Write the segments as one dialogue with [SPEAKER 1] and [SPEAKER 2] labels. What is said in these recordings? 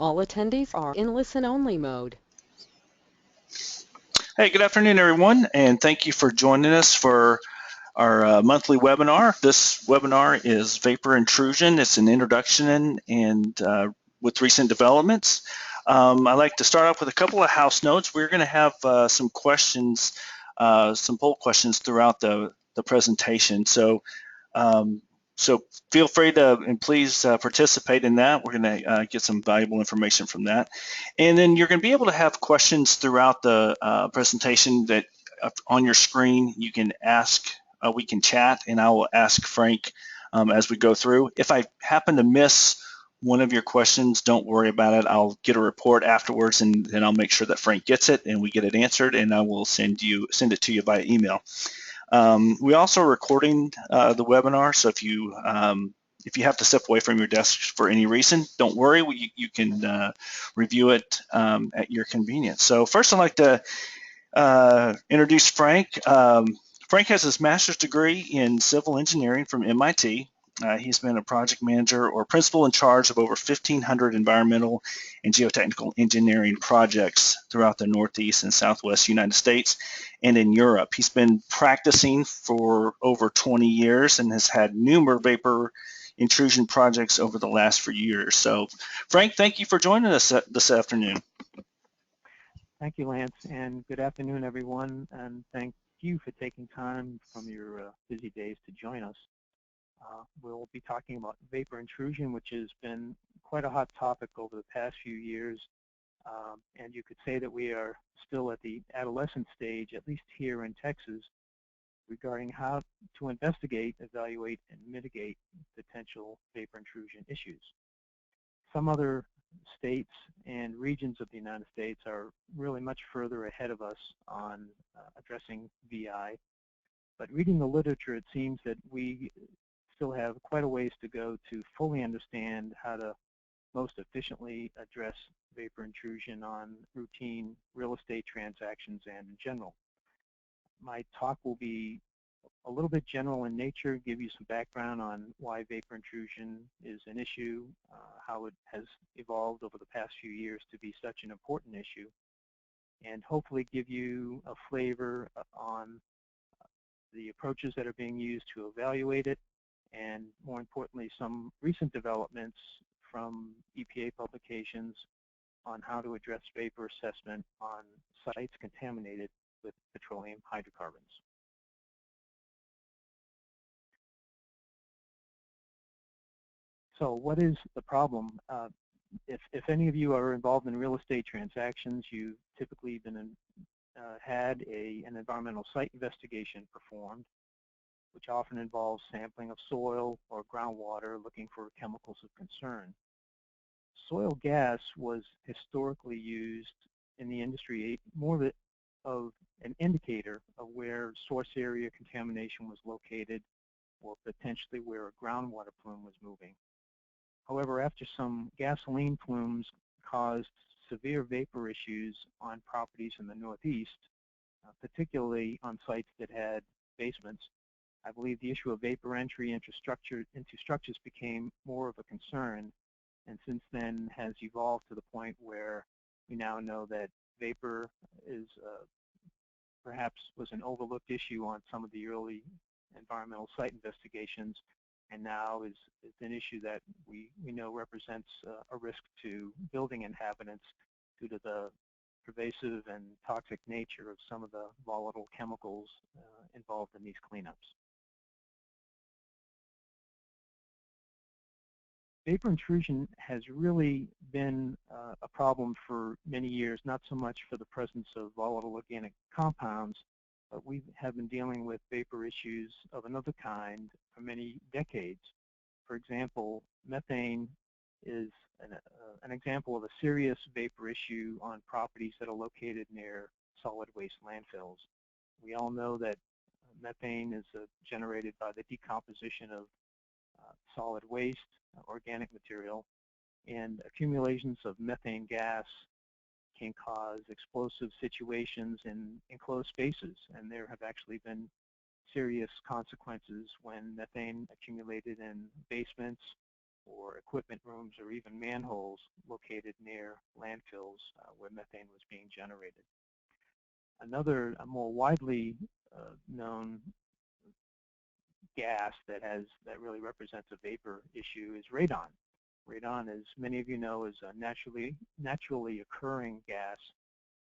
[SPEAKER 1] All attendees are in listen-only mode.
[SPEAKER 2] Hey, good afternoon, everyone, and thank you for joining us for our monthly webinar. This webinar is Vapor Intrusion. It's an introduction and with recent developments. I'd like to start off with a couple of house notes. We're going to have some questions, some poll questions throughout the presentation. Um, so feel free to and please participate in that. We're going to get some valuable information from that. And then you're going to be able to have questions throughout the presentation that on your screen you can ask. We can chat, and I will ask Frank as we go through. If I happen to miss one of your questions, don't worry about it. I'll get a report afterwards, and then I'll make sure that Frank gets it and we get it answered, and I will send it to you via email. We also are recording the webinar, so if you have to step away from your desk for any reason, don't worry. You can review it at your convenience. So first, I'd like to introduce Frank. Frank has his master's degree in civil engineering from MIT. He's been a project manager or principal in charge of over 1,500 environmental and geotechnical engineering projects throughout the Northeast and Southwest United States and in Europe. He's been practicing for over 20 years and has had numerous vapor intrusion projects over the last few years. So, Frank, thank you for joining us this afternoon.
[SPEAKER 3] Thank you, Lance, and good afternoon, everyone, and thank you for taking time from your busy days to join us. We'll be talking about vapor intrusion, which has been quite a hot topic over the past few years, and you could say that we are still at the adolescent stage, at least here in Texas, regarding how to investigate, evaluate, and mitigate potential vapor intrusion issues. Some other states and regions of the United States are really much further ahead of us on addressing VI, but reading the literature, it seems that we still have quite a ways to go to fully understand how to most efficiently address vapor intrusion on routine real estate transactions and in general. My talk will be a little bit general in nature, give you some background on why vapor intrusion is an issue, how it has evolved over the past few years to be such an important issue, and hopefully give you a flavor on the approaches that are being used to evaluate it, and more importantly, some recent developments from EPA publications on how to address vapor assessment on sites contaminated with petroleum hydrocarbons. So what is the problem? If any of you are involved in real estate transactions, you've typically had an environmental site investigation performed, which often involves sampling of soil or groundwater looking for chemicals of concern. Soil gas was historically used in the industry more of an indicator of where source area contamination was located or potentially where a groundwater plume was moving. However, after some gasoline plumes caused severe vapor issues on properties in the Northeast, particularly on sites that had basements, I believe the issue of vapor entry into structures became more of a concern, and since then has evolved to the point where we now know that vapor is perhaps was an overlooked issue on some of the early environmental site investigations, and now is an issue that we know represents a risk to building inhabitants due to the pervasive and toxic nature of some of the volatile chemicals involved in these cleanups. Vapor intrusion has really been a problem for many years, not so much for the presence of volatile organic compounds, but we have been dealing with vapor issues of another kind for many decades. For example, methane is an example of a serious vapor issue on properties that are located near solid waste landfills. We all know that methane is generated by the decomposition of solid waste, organic material, and accumulations of methane gas can cause explosive situations in enclosed spaces, and there have actually been serious consequences when methane accumulated in basements or equipment rooms or even manholes located near landfills where methane was being generated. Another more widely known gas that really represents a vapor issue is radon. Radon, as many of you know, is a naturally occurring gas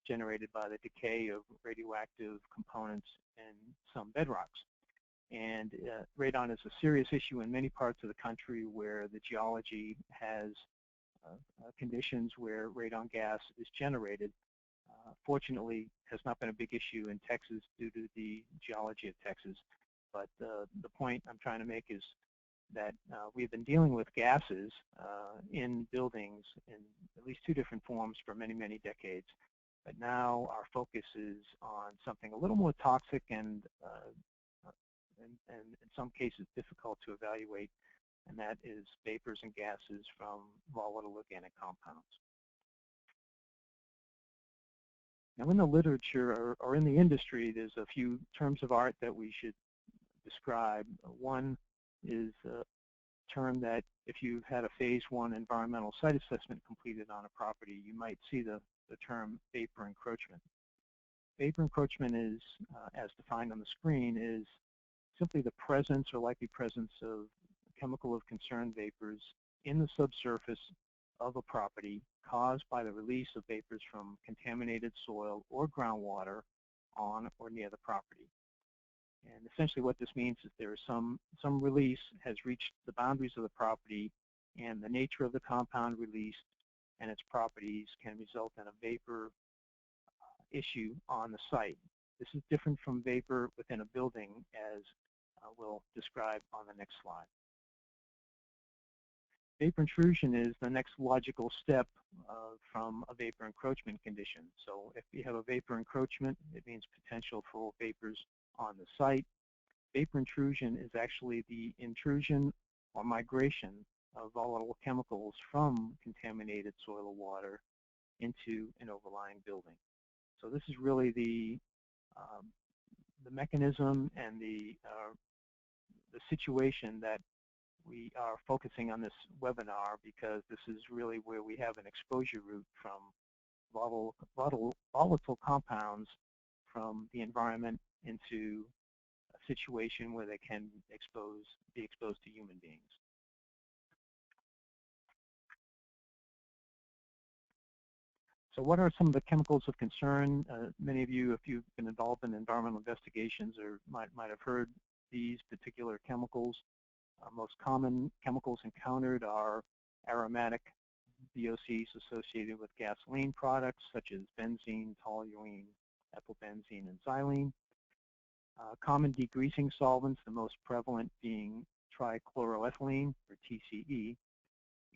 [SPEAKER 3] generated by the decay of radioactive components in some bedrocks. And radon is a serious issue in many parts of the country where the geology has conditions where radon gas is generated. Fortunately, has not been a big issue in Texas due to the geology of Texas. But the point I'm trying to make is that we've been dealing with gases in buildings in at least two different forms for many, many decades. But now our focus is on something a little more toxic and in some cases difficult to evaluate, and that is vapors and gases from volatile organic compounds. Now, in the literature or in the industry, there's a few terms of art that we should describe. One is a term that if you've had a phase 1 environmental site assessment completed on a property, you might see the term vapor encroachment. Vapor encroachment is, as defined on the screen, is simply the presence or likely presence of chemical of concern vapors in the subsurface of a property caused by the release of vapors from contaminated soil or groundwater on or near the property. And essentially what this means is there is some release has reached the boundaries of the property, and the nature of the compound released and its properties can result in a vapor issue on the site. This is different from vapor within a building, as we'll describe on the next slide. Vapor intrusion is the next logical step from a vapor encroachment condition. So if you have a vapor encroachment, it means potential for vapors on the site. Vapor intrusion is actually the intrusion or migration of volatile chemicals from contaminated soil or water into an overlying building. So this is really the mechanism and the situation that we are focusing on this webinar, because this is really where we have an exposure route from volatile compounds from the environment into a situation where they can be exposed to human beings. So what are some of the chemicals of concern? Many of you, if you've been involved in environmental investigations, or might have heard these particular chemicals. Most common chemicals encountered are aromatic VOCs associated with gasoline products such as benzene, toluene, ethylbenzene, and xylene. Common degreasing solvents, the most prevalent being trichloroethylene, or TCE.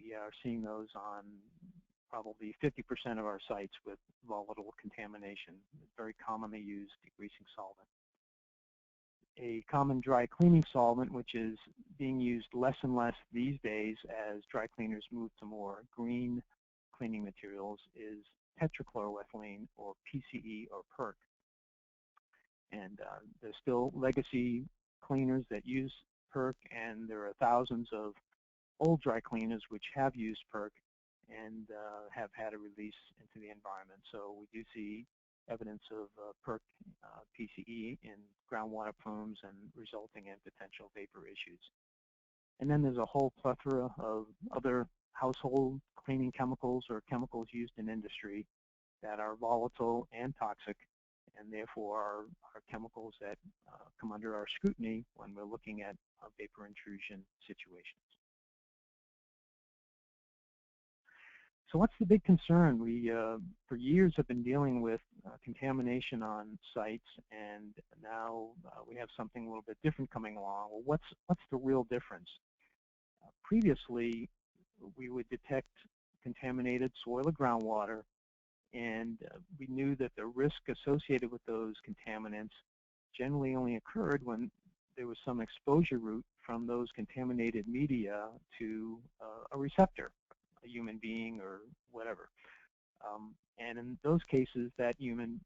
[SPEAKER 3] We are seeing those on probably 50% of our sites with volatile contamination. It's a very commonly used degreasing solvent. A common dry cleaning solvent, which is being used less and less these days as dry cleaners move to more green cleaning materials, is tetrachloroethylene, or PCE, or PERC. And there's still legacy cleaners that use PERC, and there are thousands of old dry cleaners which have used PERC and have had a release into the environment. So we do see evidence of PERC PCE in groundwater plumes and resulting in potential vapor issues. And then there's a whole plethora of other household cleaning chemicals or chemicals used in industry that are volatile and toxic, and therefore are chemicals that come under our scrutiny when we're looking at vapor intrusion situations. So what's the big concern? We, for years, have been dealing with contamination on sites, and now we have something a little bit different coming along. Well, what's the real difference? Previously, we would detect contaminated soil or groundwater, and we knew that the risk associated with those contaminants generally only occurred when there was some exposure route from those contaminated media to a receptor, a human being or whatever. And in those cases, that human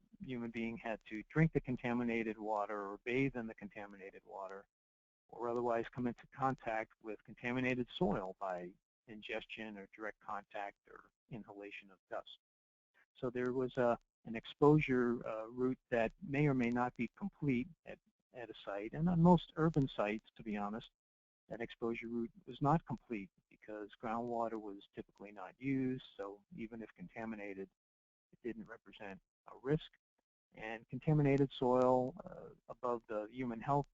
[SPEAKER 3] being had to drink the contaminated water or bathe in the contaminated water, or otherwise come into contact with contaminated soil by ingestion or direct contact or inhalation of dust. So there was an exposure route that may or may not be complete at a site. And on most urban sites, to be honest, that exposure route was not complete because groundwater was typically not used. So even if contaminated, it didn't represent a risk. And contaminated soil above the human health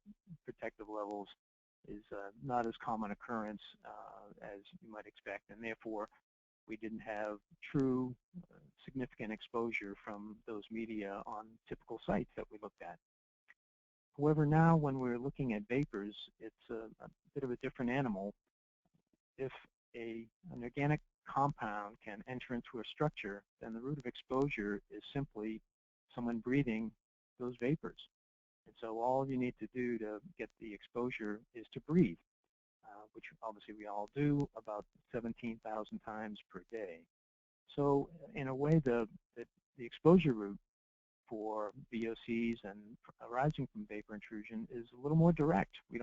[SPEAKER 3] protective levels is not as common occurrence as you might expect, and therefore we didn't have true significant exposure from those media on typical sites that we looked at. However, now when we're looking at vapors, it's a bit of a different animal. If an organic compound can enter into a structure, then the route of exposure is simply someone breathing those vapors. And so all you need to do to get the exposure is to breathe, which obviously we all do about 17,000 times per day. So in a way, the exposure route for VOCs and arising from vapor intrusion is a little more direct. We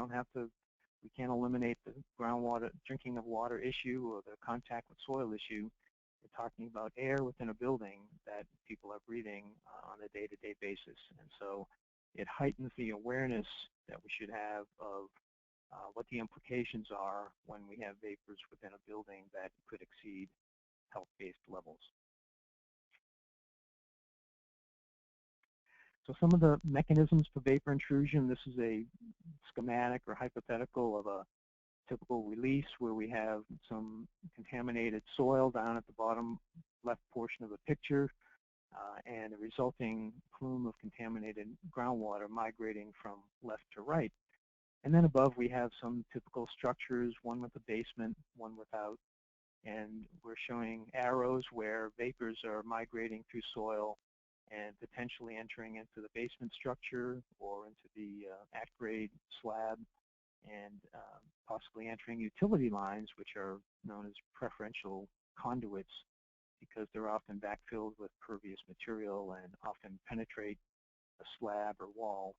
[SPEAKER 3] can't eliminate the groundwater, drinking of water issue or the contact with soil issue. We're talking about air within a building that people are breathing on a day-to-day basis. And so it heightens the awareness that we should have of what the implications are when we have vapors within a building that could exceed health-based levels. So some of the mechanisms for vapor intrusion, this is a schematic or hypothetical of a typical release where we have some contaminated soil down at the bottom left portion of the picture and a resulting plume of contaminated groundwater migrating from left to right. And then above we have some typical structures, one with a basement, one without, and we're showing arrows where vapors are migrating through soil and potentially entering into the basement structure or into the at-grade slab and possibly entering utility lines, which are known as preferential conduits because they're often backfilled with pervious material and often penetrate a slab or wall,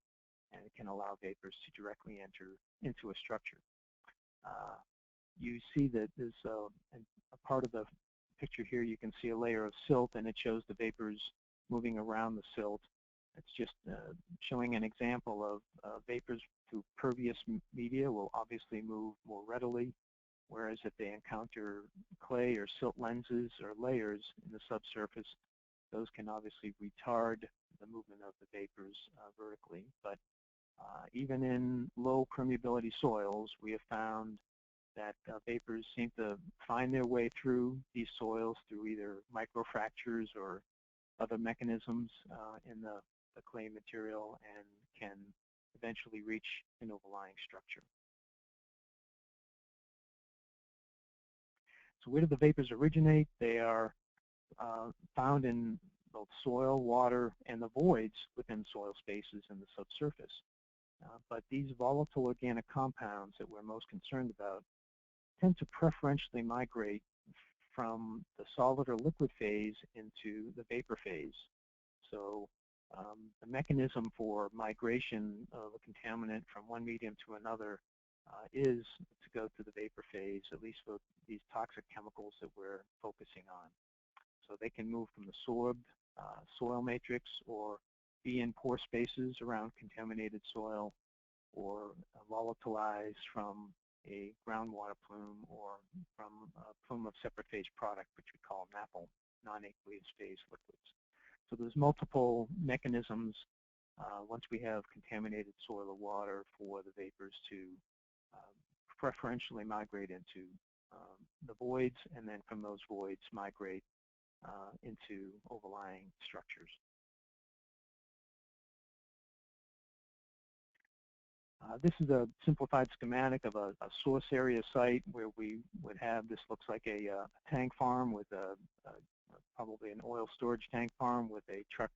[SPEAKER 3] and it can allow vapors to directly enter into a structure. You see that there's a part of the picture here, you can see a layer of silt, and it shows the vapors moving around the silt. It's just showing an example of vapors through pervious media will obviously move more readily, whereas if they encounter clay or silt lenses or layers in the subsurface, those can obviously retard the movement of the vapors vertically. But even in low permeability soils, we have found that vapors seem to find their way through these soils through either microfractures or other mechanisms in the clay material and can eventually reach an overlying structure. So where do the vapors originate? They are found in both soil, water, and the voids within soil spaces in the subsurface. But these volatile organic compounds that we're most concerned about tend to preferentially migrate from the solid or liquid phase into the vapor phase. So the mechanism for migration of a contaminant from one medium to another is to go to the vapor phase, at least for these toxic chemicals that we're focusing on. So they can move from the sorbed soil matrix or be in pore spaces around contaminated soil or volatilize from a groundwater plume or from a plume of separate phase product, which we call NAPL, non-aqueous phase liquids. So there's multiple mechanisms once we have contaminated soil or water for the vapors to preferentially migrate into the voids, and then from those voids migrate into overlying structures. This is a simplified schematic of a source area site where we would have, this looks like a tank farm with probably an oil storage tank farm with a truck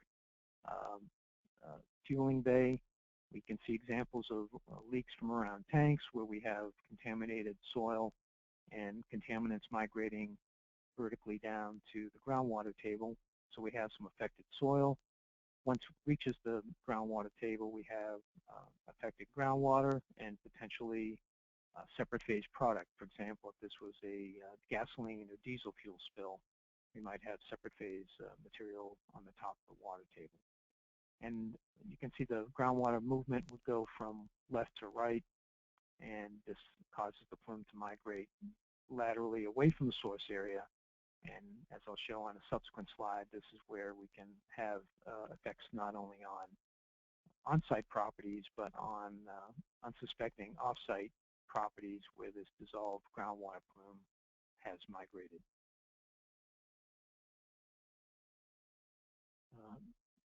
[SPEAKER 3] fueling bay. We can see examples of leaks from around tanks where we have contaminated soil and contaminants migrating vertically down to the groundwater table. So we have some affected soil. Once it reaches the groundwater table, we have affected groundwater and potentially separate phase product. For example, if this was a gasoline or diesel fuel spill, we might have separate phase material on the top of the water table. And you can see the groundwater movement would go from left to right, and this causes the plume to migrate laterally away from the source area. And as I'll show on a subsequent slide, this is where we can have effects not only on on-site properties, but on unsuspecting off-site properties where this dissolved groundwater plume has migrated.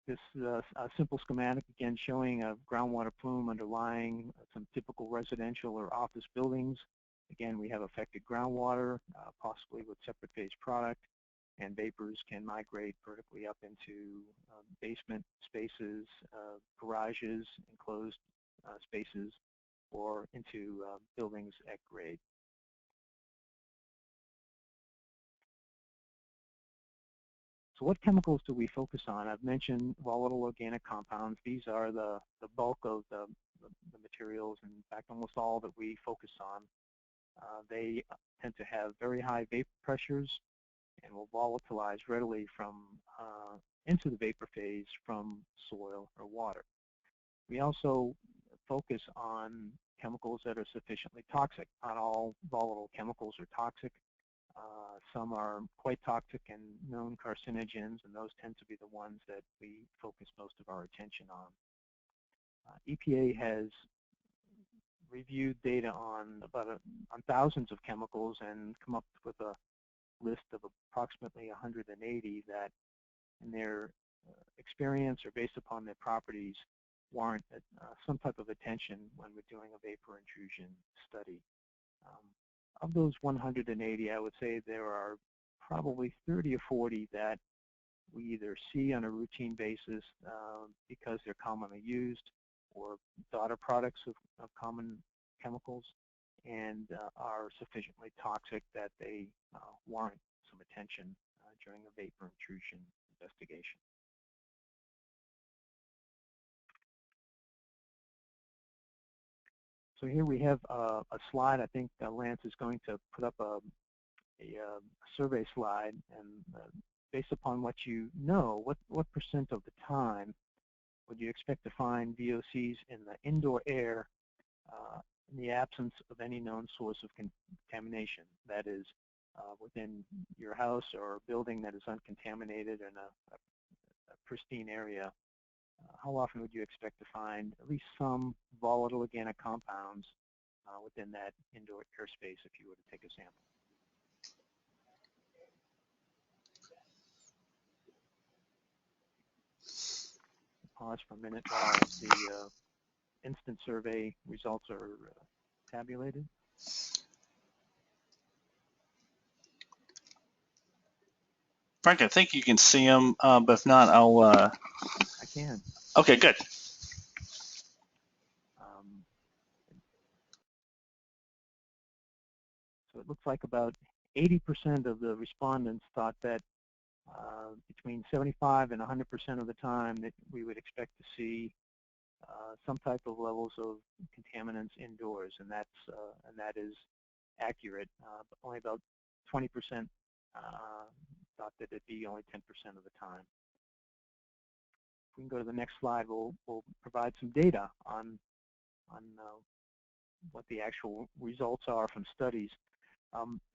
[SPEAKER 3] This is a simple schematic, again, showing a groundwater plume underlying some typical residential or office buildings. Again, we have affected groundwater, possibly with separate phase product, and vapors can migrate vertically up into basement spaces, garages, enclosed spaces, or into buildings at grade. So what chemicals do we focus on? I've mentioned volatile organic compounds. These are the bulk of the materials, and in fact, almost all that we focus on. They tend to have very high vapor pressures and will volatilize readily from into the vapor phase from soil or water. We also focus on chemicals that are sufficiently toxic. Not all volatile chemicals are toxic. Some are quite toxic and known carcinogens, and those tend to be the ones that we focus most of our attention on. EPA has reviewed data on on thousands of chemicals and come up with a list of approximately 180 that, in their experience or based upon their properties, warrant some type of attention when we're doing a vapor intrusion study. Of those 180, I would say there are probably 30 or 40 that we either see on a routine basis because they're commonly used, or daughter products of common chemicals, and are sufficiently toxic that they warrant some attention during a vapor intrusion investigation. So here we have a slide. I think Lance is going to put up a survey slide, and based upon what you know, what percent of the time would you expect to find VOCs in the indoor air in the absence of any known source of contamination? That is, within your house or a building that is uncontaminated in a pristine area. How often would you expect to find at least some volatile organic compounds within that indoor airspace if you were to take a sample? Pause for a minute while the instant survey results are tabulated.
[SPEAKER 2] Frank, I think you can see them, but if not, I'll...
[SPEAKER 3] I can.
[SPEAKER 2] Okay, good.
[SPEAKER 3] So it looks like about 80% of the respondents thought that between 75 and 100% of the time that we would expect to see some type of levels of contaminants indoors, and that is accurate. But only about 20% thought that it'd be only 10% of the time. If we can go to the next slide, we'll provide some data on what the actual results are from studies.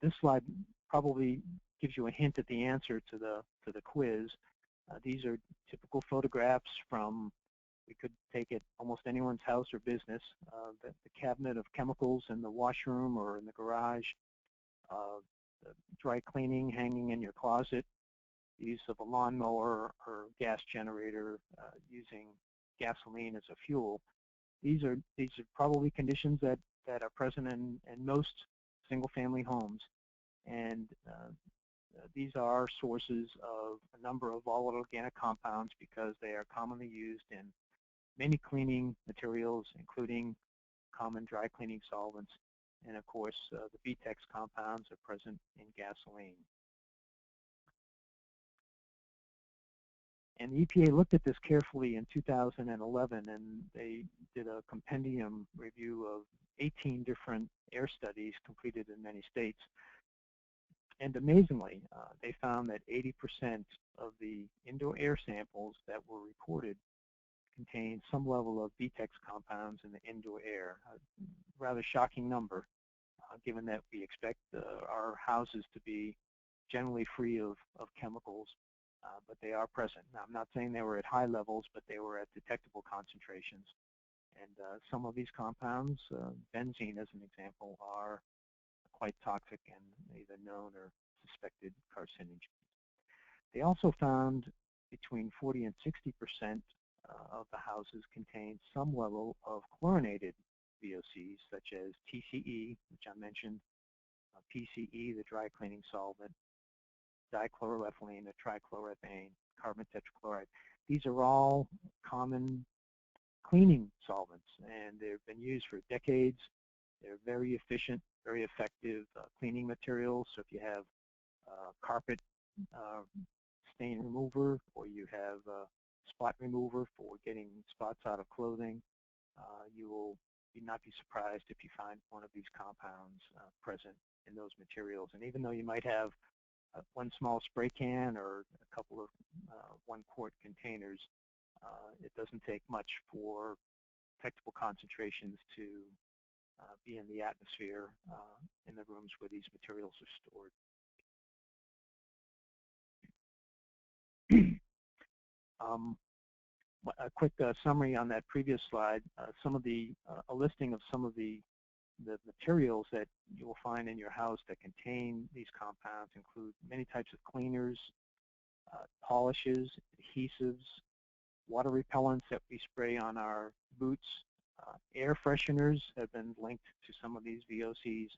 [SPEAKER 3] This slide probably gives you a hint at the answer to the quiz. These are typical photographs from, we could take it almost anyone's house or business, the cabinet of chemicals in the washroom or in the garage, the dry cleaning hanging in your closet, use of a lawnmower or gas generator using gasoline as a fuel. These are probably conditions that are present in most single-family homes, and these are sources of a number of volatile organic compounds because they are commonly used in many cleaning materials, including common dry cleaning solvents, and of course the VTEX compounds are present in gasoline. And the EPA looked at this carefully in 2011, and they did a compendium review of 18 different air studies completed in many states. And amazingly, they found that 80% of the indoor air samples that were reported contained some level of VTEX compounds in the indoor air. A rather shocking number, given that we expect our houses to be generally free of chemicals, but they are present. Now, I'm not saying they were at high levels, but they were at detectable concentrations. And some of these compounds, benzene as an example, are quite toxic and either known or suspected carcinogens. They also found between 40 and 60% of the houses contained some level of chlorinated VOCs, such as TCE, which I mentioned, PCE, the dry cleaning solvent, dichloroethylene, the trichloroethane, carbon tetrachloride. These are all common cleaning solvents, and they've been used for decades. They're very efficient, very effective cleaning materials. So if you have carpet stain remover, or you have spot remover for getting spots out of clothing, you will not be surprised if you find one of these compounds present in those materials. And even though you might have one small spray can or a couple of 1-quart containers, it doesn't take much for detectable concentrations to be in the atmosphere in the rooms where these materials are stored. A quick summary on that previous slide. A listing of some of the materials that you will find in your house that contain these compounds include many types of cleaners, polishes, adhesives, water repellents that we spray on our boots. Air fresheners have been linked to some of these VOCs.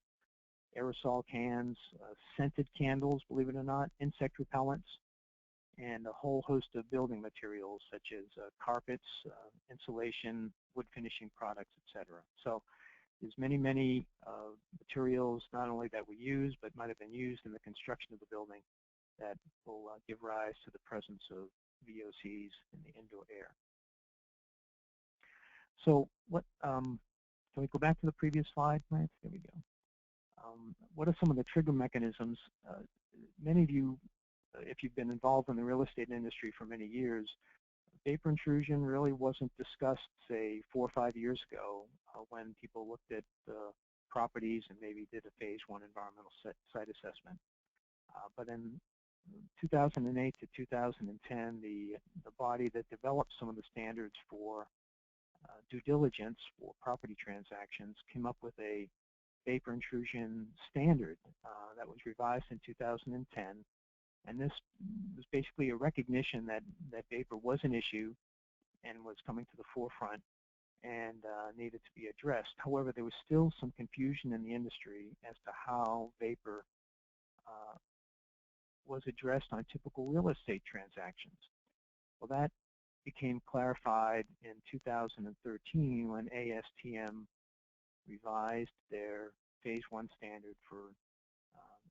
[SPEAKER 3] Aerosol cans, scented candles, believe it or not, insect repellents, and a whole host of building materials such as carpets, insulation, wood finishing products, etc. So there's many materials not only that we use, but might have been used in the construction of the building that will give rise to the presence of VOCs in the indoor air. So can we go back to the previous slide, Lance? There we go. What are some of the trigger mechanisms? Many of you, if you've been involved in the real estate industry for many years, vapor intrusion really wasn't discussed, say, 4 or 5 years ago when people looked at properties and maybe did a phase 1 environmental site assessment. But in 2008 to 2010, the body that developed some of the standards for due diligence for property transactions came up with a vapor intrusion standard that was revised in 2010. And this was basically a recognition that vapor was an issue and was coming to the forefront and needed to be addressed. However, there was still some confusion in the industry as to how vapor was addressed on typical real estate transactions. Well, that became clarified in 2013 when ASTM revised their phase 1 standard for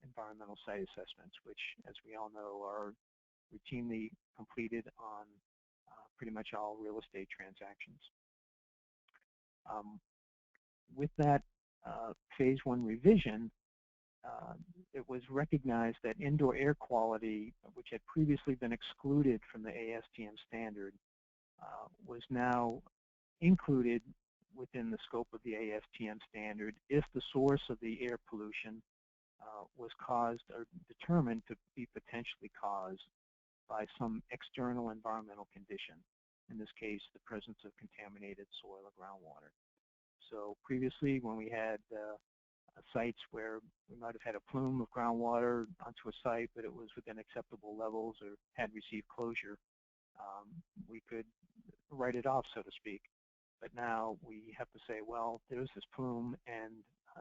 [SPEAKER 3] environmental site assessments, which, as we all know, are routinely completed on pretty much all real estate transactions. With that phase 1 revision, it was recognized that indoor air quality, which had previously been excluded from the ASTM standard, was now included within the scope of the ASTM standard if the source of the air pollution was caused or determined to be potentially caused by some external environmental condition, in this case the presence of contaminated soil or groundwater. So previously, when we had sites where we might have had a plume of groundwater onto a site, but it was within acceptable levels or had received closure, we could write it off, so to speak. But now we have to say, well, there's this plume, and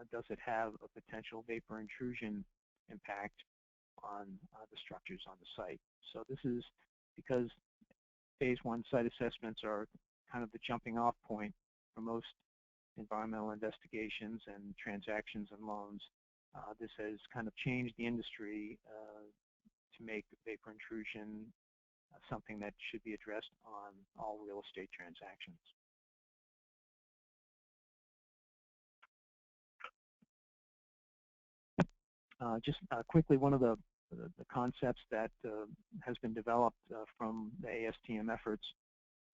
[SPEAKER 3] does it have a potential vapor intrusion impact on the structures on the site? So this is because phase 1 site assessments are kind of the jumping off point for most environmental investigations and transactions and loans. This has kind of changed the industry to make vapor intrusion something that should be addressed on all real estate transactions. Just quickly, one of the concepts that has been developed from the ASTM efforts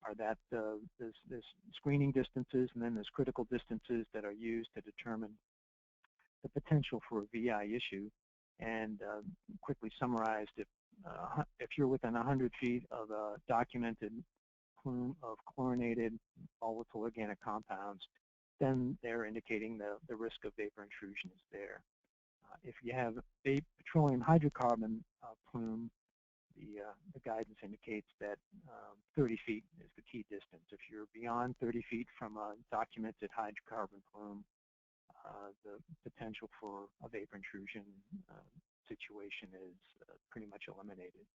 [SPEAKER 3] are that there's screening distances and then there's critical distances that are used to determine the potential for a VI issue. And quickly summarized, if you're within 100 feet of a documented plume of chlorinated volatile organic compounds, then they're indicating the risk of vapor intrusion is there. If you have a petroleum hydrocarbon plume, the guidance indicates that 30 feet is the key distance. If you're beyond 30 feet from a documented hydrocarbon plume, the potential for a vapor intrusion situation is pretty much eliminated.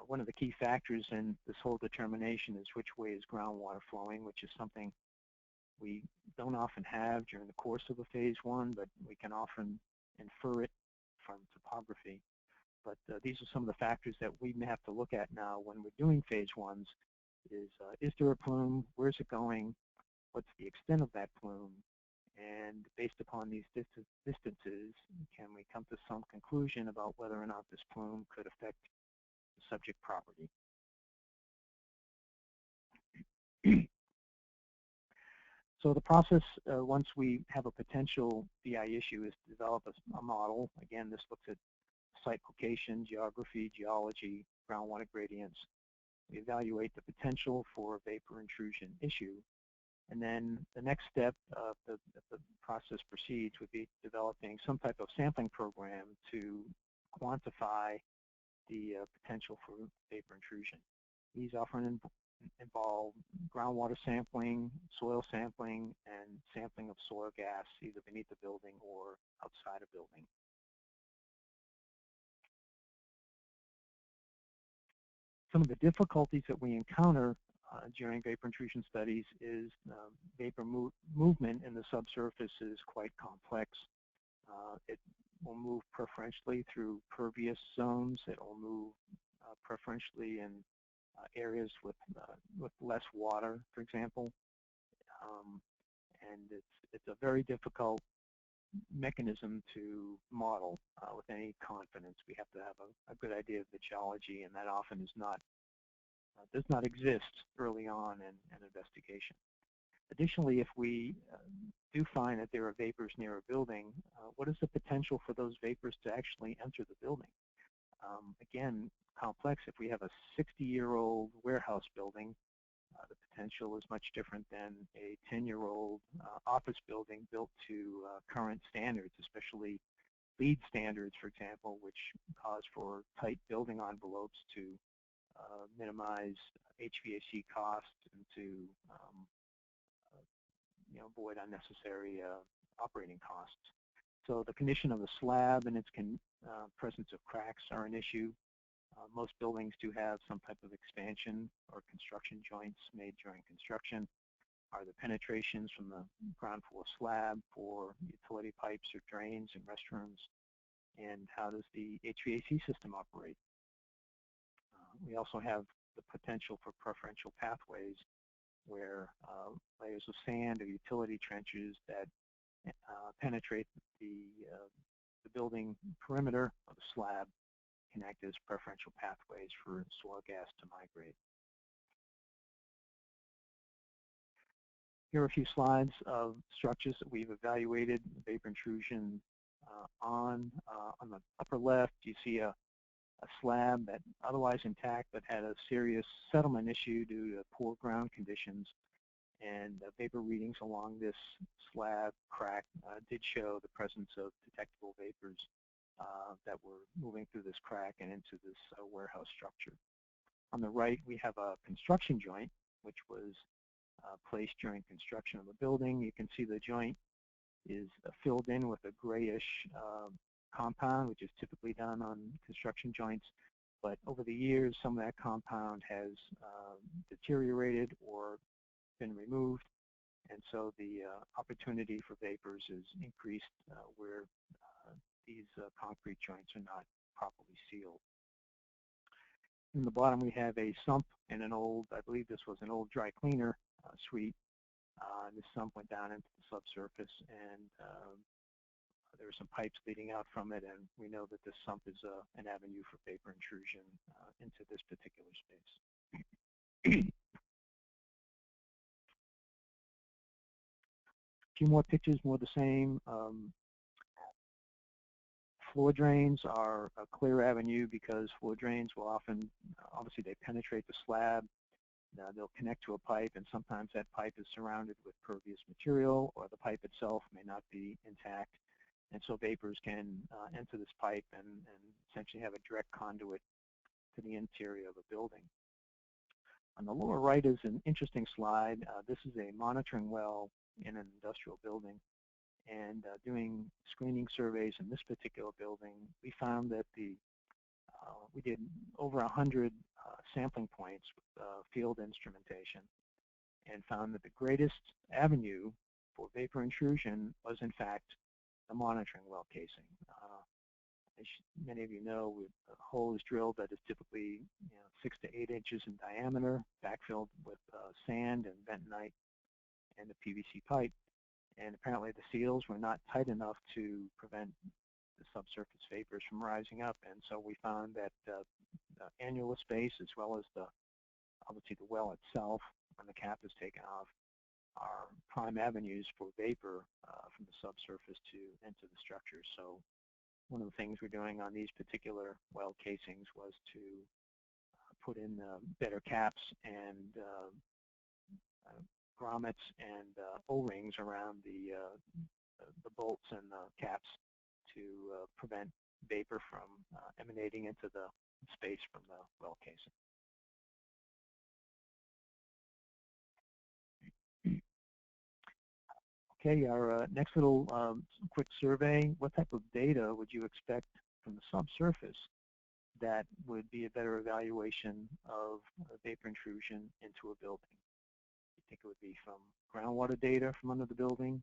[SPEAKER 3] One of the key factors in this whole determination is which way is groundwater flowing, which is something we don't often have during the course of a phase one, but we can often infer it from topography. But these are some of the factors that we may have to look at now when we're doing phase ones. Is there a plume? Where's it going? What's the extent of that plume? And based upon these distances, can we come to some conclusion about whether or not this plume could affect the subject property? So the process, once we have a potential VI issue, is to develop a model. Again, this looks at site location, geography, geology, groundwater gradients. We evaluate the potential for a vapor intrusion issue. And then the next step of the process proceeds would be developing some type of sampling program to quantify the potential for vapor intrusion. These often involve groundwater sampling, soil sampling, and sampling of soil gas either beneath the building or outside a building. Some of the difficulties that we encounter during vapor intrusion studies is vapor movement in the subsurface is quite complex. It will move preferentially through pervious zones. It will move preferentially in areas with less water, for example. And it's a very difficult mechanism to model with any confidence. We have to have a good idea of the geology, and that often is not does not exist early on in an investigation. Additionally, if we do find that there are vapors near a building, what is the potential for those vapors to actually enter the building? Again, complex. If we have a 60-year-old warehouse building, the potential is much different than a 10-year-old office building built to current standards, especially LEED standards, for example, which cause for tight building envelopes to minimize HVAC costs and to avoid unnecessary operating costs. So the condition of the slab and its presence of cracks are an issue. Most buildings do have some type of expansion or construction joints made during construction. Are the penetrations from the ground floor slab for utility pipes or drains and restrooms? And how does the HVAC system operate? We also have the potential for preferential pathways where layers of sand or utility trenches that penetrate the building perimeter of the slab can act as preferential pathways for soil gas to migrate. Here are a few slides of structures that we've evaluated vapor intrusion on. On the upper left, you see a slab that otherwise intact but had a serious settlement issue due to poor ground conditions, and vapor readings along this slab crack did show the presence of detectable vapors that were moving through this crack and into this warehouse structure. On the right, we have a construction joint which was placed during construction of the building. You can see the joint is filled in with a grayish compound, which is typically done on construction joints, but over the years some of that compound has deteriorated or been removed, and so the opportunity for vapors is increased where these concrete joints are not properly sealed. In the bottom, we have a sump and an old, I believe this was an old dry cleaner suite. This sump went down into the subsurface, and there were some pipes leading out from it, and we know that this sump is an avenue for vapor intrusion into this particular space. A few more pictures, more the same. Floor drains are a clear avenue because floor drains will often, obviously they penetrate the slab. They'll connect to a pipe, and sometimes that pipe is surrounded with pervious material, or the pipe itself may not be intact. And so vapors can enter this pipe and essentially have a direct conduit to the interior of a building. On the lower right is an interesting slide. This is a monitoring well in an industrial building. And doing screening surveys in this particular building, we found that we did over 100 sampling points with field instrumentation, and found that the greatest avenue for vapor intrusion was, in fact, the monitoring well casing. As many of you know, a hole is drilled that is typically 6 to 8 inches in diameter, backfilled with sand and bentonite and a PVC pipe. And apparently the seals were not tight enough to prevent the subsurface vapors from rising up. And so we found that the annulus space, as well as obviously the well itself, when the cap is taken off, are prime avenues for vapor from the subsurface to enter the structure. So one of the things we're doing on these particular well casings was to put in better caps and grommets and O-rings around the bolts and the caps to prevent vapor from emanating into the space from the well casing. Okay, our next little quick survey. What type of data would you expect from the subsurface that would be a better evaluation of vapor intrusion into a building? You think it would be from groundwater data from under the building,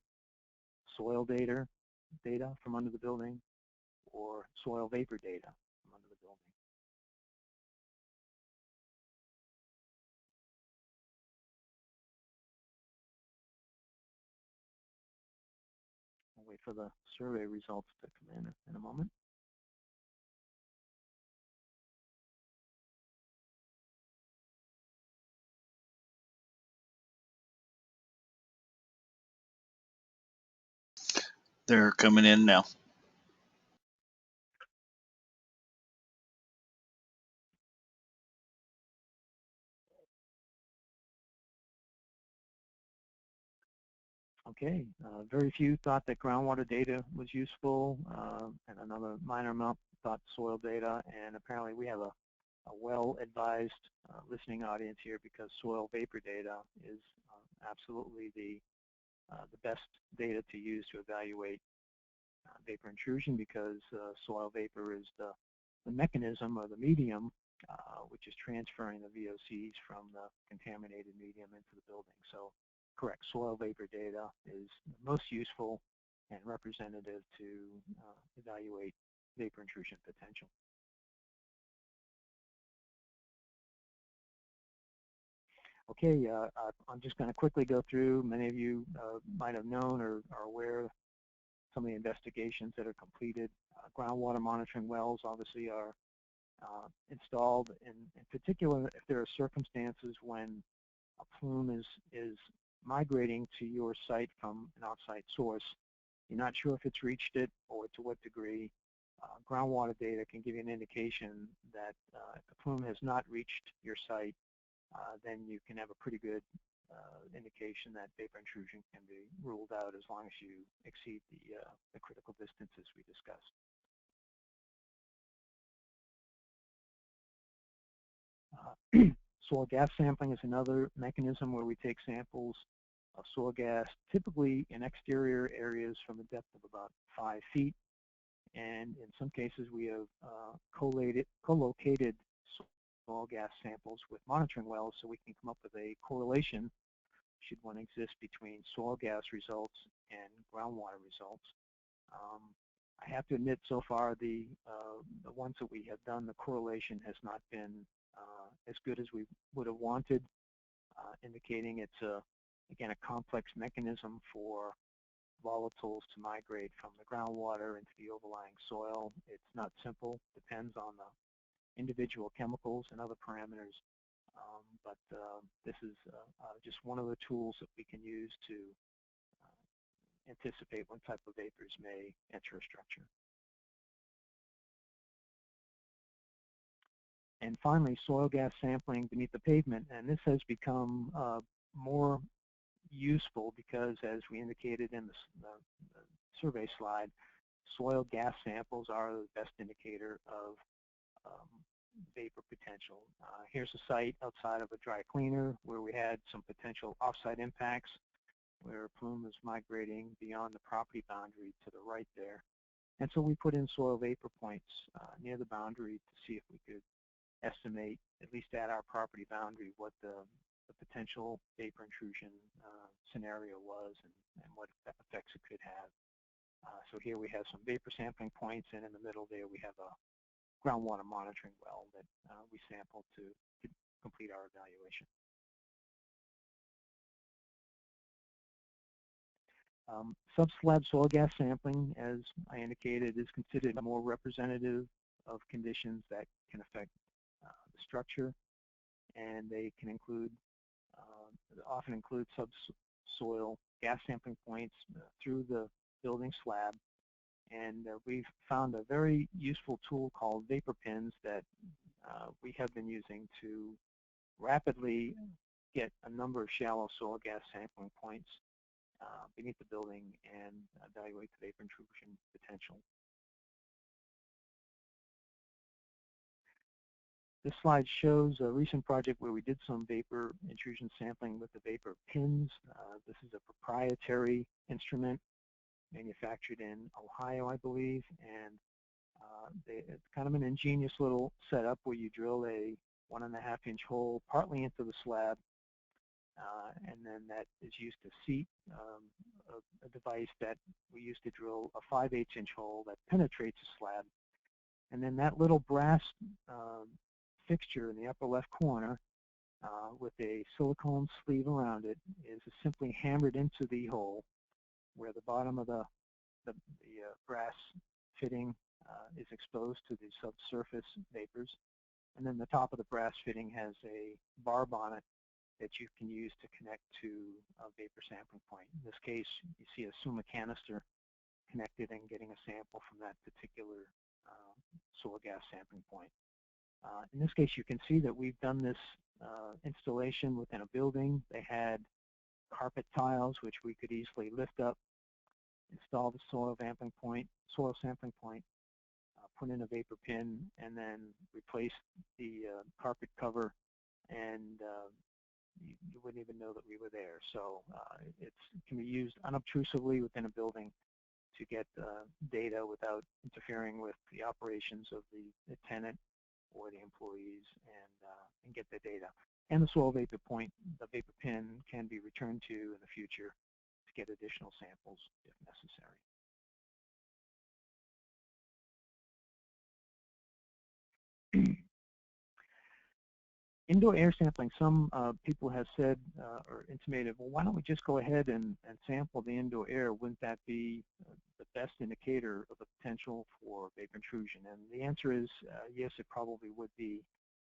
[SPEAKER 3] soil data from under the building, or soil vapor data from under the building? I'll wait for the survey results to come in a moment.
[SPEAKER 2] They're coming in now.
[SPEAKER 3] Okay, very few thought that groundwater data was useful, and another minor amount thought soil data, and apparently we have a well-advised listening audience here, because soil vapor data is absolutely the best data to use to evaluate vapor intrusion, because soil vapor is the mechanism or the medium which is transferring the VOCs from the contaminated medium into the building. So correct, soil vapor data is most useful and representative to evaluate vapor intrusion potential. Okay, I'm just going to quickly go through. Many of you might have known or are aware of some of the investigations that are completed. Groundwater monitoring wells obviously are installed, in particular if there are circumstances when a plume is migrating to your site from an off-site source. You're not sure if it's reached it or to what degree. Groundwater data can give you an indication that if the plume has not reached your site, then you can have a pretty good indication that vapor intrusion can be ruled out, as long as you exceed the critical distances we discussed. Soil gas sampling is another mechanism where we take samples of soil gas, typically in exterior areas from a depth of about 5 feet. And in some cases, we have co-located soil gas samples with monitoring wells, so we can come up with a correlation, should one exist, between soil gas results and groundwater results. I have to admit, so far the ones that we have done, the correlation has not been as good as we would have wanted, indicating it's again a complex mechanism for volatiles to migrate from the groundwater into the overlying soil. It's not simple, depends on the individual chemicals and other parameters, but this is just one of the tools that we can use to anticipate what type of vapors may enter a structure. And finally, soil gas sampling beneath the pavement, and this has become more useful because, as we indicated in the survey slide, soil gas samples are the best indicator of vapor potential. Here's a site outside of a dry cleaner where we had some potential offsite impacts where plume is migrating beyond the property boundary to the right there. And so we put in soil vapor points near the boundary to see if we could estimate, at least at our property boundary, what the potential vapor intrusion scenario was and what effects it could have. So here we have some vapor sampling points, and in the middle there we have a groundwater monitoring well that we sampled to complete our evaluation. Subslab soil gas sampling, as I indicated, is considered more representative of conditions that can affect the structure, and they can include, often include subsoil gas sampling points through the building slab. And we've found a very useful tool called vapor pins that we have been using to rapidly get a number of shallow soil gas sampling points beneath the building and evaluate the vapor intrusion potential. This slide shows a recent project where we did some vapor intrusion sampling with the vapor pins. This is a proprietary instrument manufactured in Ohio, I believe, and it's kind of an ingenious little setup where you drill a 1.5-inch hole partly into the slab, and then that is used to seat a device that we use to drill a 5/8-inch hole that penetrates the slab. And then that little brass fixture in the upper left corner with a silicone sleeve around it is simply hammered into the hole where the bottom of the brass fitting is exposed to the subsurface vapors. And then the top of the brass fitting has a barb on it that you can use to connect to a vapor sampling point. In this case, you see a Suma canister connected and getting a sample from that particular soil gas sampling point. In this case, you can see that we've done this installation within a building. They had carpet tiles, which we could easily lift up, install the soil sampling point, put in a vapor pin, and then replace the carpet cover, and you wouldn't even know that we were there. So it can be used unobtrusively within a building to get data without interfering with the operations of the tenant or the employees, and get the data. And the soil vapor point, the vapor pin, can be returned to in the future to get additional samples if necessary. Indoor air sampling, some people have said or intimated, well, why don't we just go ahead and sample the indoor air? Wouldn't that be the best indicator of the potential for vapor intrusion? And the answer is yes, it probably would be.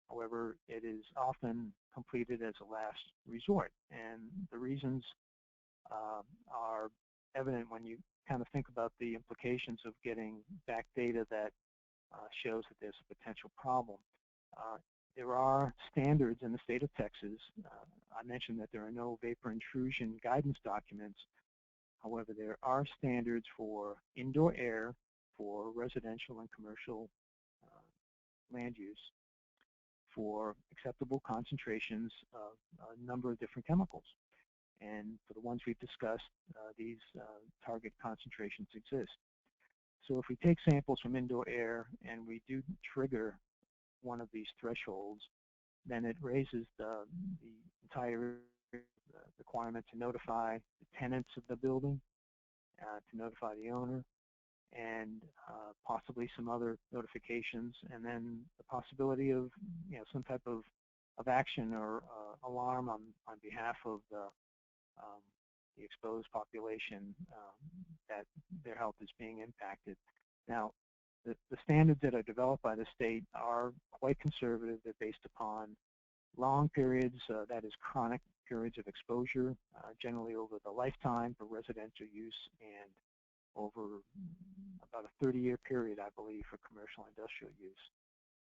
[SPEAKER 3] However, it is often completed as a last resort. And the reasons are evident when you kind of think about the implications of getting back data that shows that there's a potential problem. There are standards in the state of Texas. I mentioned that there are no vapor intrusion guidance documents. However, there are standards for indoor air for residential and commercial land use for acceptable concentrations of a number of different chemicals. And for the ones we've discussed, these target concentrations exist. So if we take samples from indoor air and we do trigger one of these thresholds, then it raises the entire requirement to notify the tenants of the building, to notify the owner, and possibly some other notifications, and then the possibility of some type of action or alarm on behalf of the exposed population that their health is being impacted. Now, the standards that are developed by the state are quite conservative. They're based upon long periods, that is chronic periods of exposure, generally over the lifetime for residential use and over about a 30-year period, I believe, for commercial industrial use.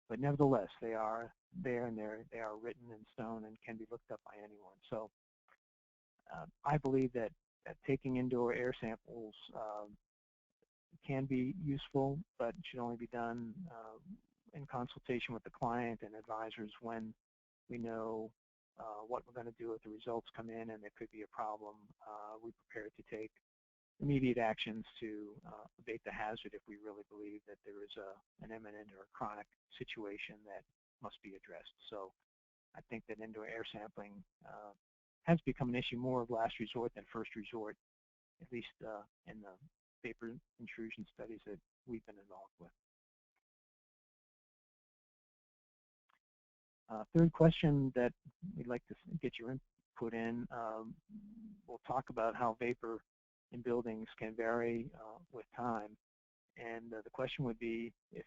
[SPEAKER 3] But nevertheless, they are there and they are written in stone and can be looked up by anyone. So I believe that taking indoor air samples can be useful, but it should only be done in consultation with the client and advisors when we know what we're going to do if the results come in and there could be a problem. We're prepared to take immediate actions to abate the hazard if we really believe that there is an imminent or chronic situation that must be addressed. So I think that indoor air sampling has become an issue more of last resort than first resort, at least in the vapor intrusion studies that we've been involved with. Third question that we'd like to get your input in, we'll talk about how vapor in buildings can vary with time. And the question would be, if